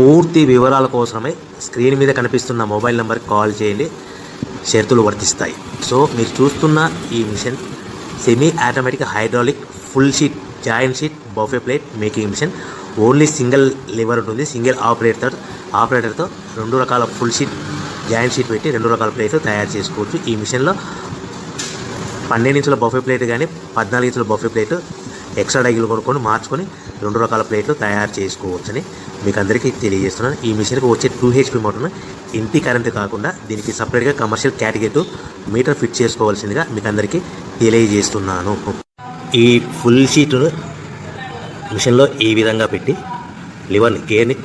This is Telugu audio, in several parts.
పూర్తి వివరాల కోసమే స్క్రీన్ మీద కనిపిస్తున్న మొబైల్ నెంబర్కి కాల్ చేయండి, షరతులు వర్తిస్తాయి. సో మీరు చూస్తున్న ఈ machine semi automatic hydraulic full sheet joint sheet buffet plate making machine. Only single lever ఉంటుంది. సింగిల్ ఆపరేటర్తో 2 రకాల ఫుల్ షీట్ జాయింట్ షీట్ పెట్టి 2 రకాల ప్లేట్లు తయారు చేసుకోవచ్చు. ఈ మిషన్లో 12 ఇంచుల బఫే ప్లేట్ కానీ 14 ఇంచుల బఫే ప్లేట్ ఎక్స్ట్రా డైగులు కొనుక్కొని మార్చుకొని 2 రకాల ప్లేట్లు తయారు చేసుకోవచ్చని మీకు అందరికీ తెలియజేస్తున్నాను. ఈ మిషన్కి వచ్చే 2 HP మోటార్ను ఇంటి కరెంటు కాకుండా దీనికి సపరేట్గా కమర్షియల్ కేటగిరీ మీటర్ ఫిట్ చేసుకోవాల్సిందిగా మీకు అందరికీ తెలియజేస్తున్నాను. ఈ ఫుల్ షీట్ను మిషన్లో ఈ విధంగా పెట్టి లివర్ని గేర్ని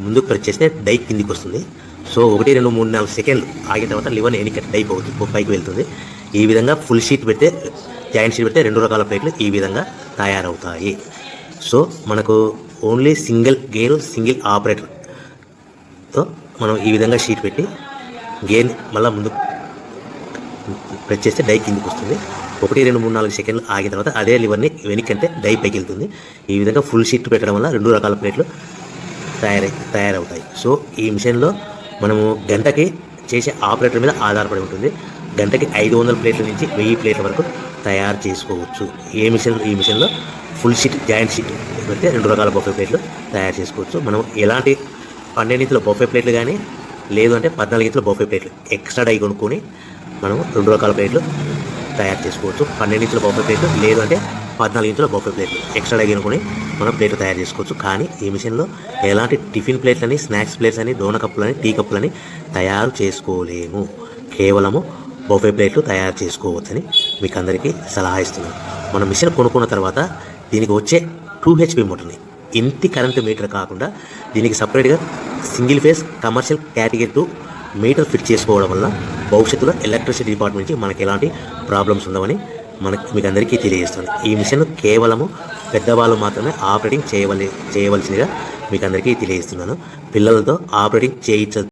ముందుకు ప్రెస్ చేస్తే డై కిందికి వస్తుంది. సో 1 2 3 4 సెకండ్లు ఆగిన తర్వాత లివర్ని ఎన్నిక డై పైకి వెళ్తుంది. ఈ విధంగా ఫుల్ షీట్ పెడితే జాయింట్ షీట్ పెడితే 2 రకాల ప్లేట్లు ఈ విధంగా తయారవుతాయి. సో మనకు ఓన్లీ సింగిల్ గేరు సింగిల్ ఆపరేటర్తో మనం ఈ విధంగా షీట్ పెట్టి గేర్ని మళ్ళీ ముందు ప్రెస్ చేస్తే డై కిందికి వస్తుంది. 1 2 3 4 సెకండ్లు ఆగిన తర్వాత అదే లివర్ని వెనక్కంటే డై పైకి వెళ్తుంది. ఈ విధంగా ఫుల్ షీట్ పెట్టడం వల్ల 2 రకాల ప్లేట్లు తయారవుతాయి. సో ఈ మిషన్లో మనము గంటకి చేసే ఆపరేటర్ మీద ఆధారపడి ఉంటుంది. గంటకి 500 ప్లేట్ల నుంచి 1000 ప్లేట్ల వరకు తయారు చేసుకోవచ్చు. ఈ మిషన్లో ఫుల్ షీట్ జాయింట్ షీట్ పెడితే 2 రకాల బఫే ప్లేట్లు తయారు చేసుకోవచ్చు. మనం ఎలాంటి 12 ఇంచుల బఫే ప్లేట్లు కానీ లేదు అంటే 14 ఇంచుల బఫే ప్లేట్లు ఎక్స్ట్రా డై కొనుక్కొని మనం 2 రకాల ప్లేట్లు తయారు చేసుకోవచ్చు. 12 ఇంచుల బఫే ప్లేట్లు లేదు అంటే 14 ఇంచుల బఫే ప్లేట్లు ఎక్స్ట్రా డై కొనుక్కొని మనం ప్లేట్లు తయారు చేసుకోవచ్చు. కానీ ఈ మిషన్లో ఎలాంటి టిఫిన్ ప్లేట్లని స్నాక్స్ ప్లేట్స్ అని డోనా కప్పులని టీ కప్పులని తయారు చేసుకోలేము. కేవలము బఫే ప్లేట్లు తయారు చేసుకోవచ్చని మీకు అందరికీ సలహా ఇస్తున్నాను. మనం మిషన్ కొనుక్కున్న తర్వాత దీనికి వచ్చే 2 HP మోటార్ని ఇంటి కరెంటు మీటర్ కాకుండా దీనికి సపరేట్గా single phase commercial category metre fit చేసుకోవడం వల్ల భవిష్యత్తులో ఎలక్ట్రిసిటీ డిపార్ట్మెంట్ నుంచి మనకి ఎలాంటి ప్రాబ్లమ్స్ ఉండవని మీకు అందరికీ తెలియజేస్తాను. ఈ మిషన్ కేవలము పెద్దవాళ్ళు మాత్రమే ఆపరేటింగ్ చేయవలసిందిగా మీకు అందరికీ తెలియజేస్తున్నాను. పిల్లలతో ఆపరేటింగ్ చేయించ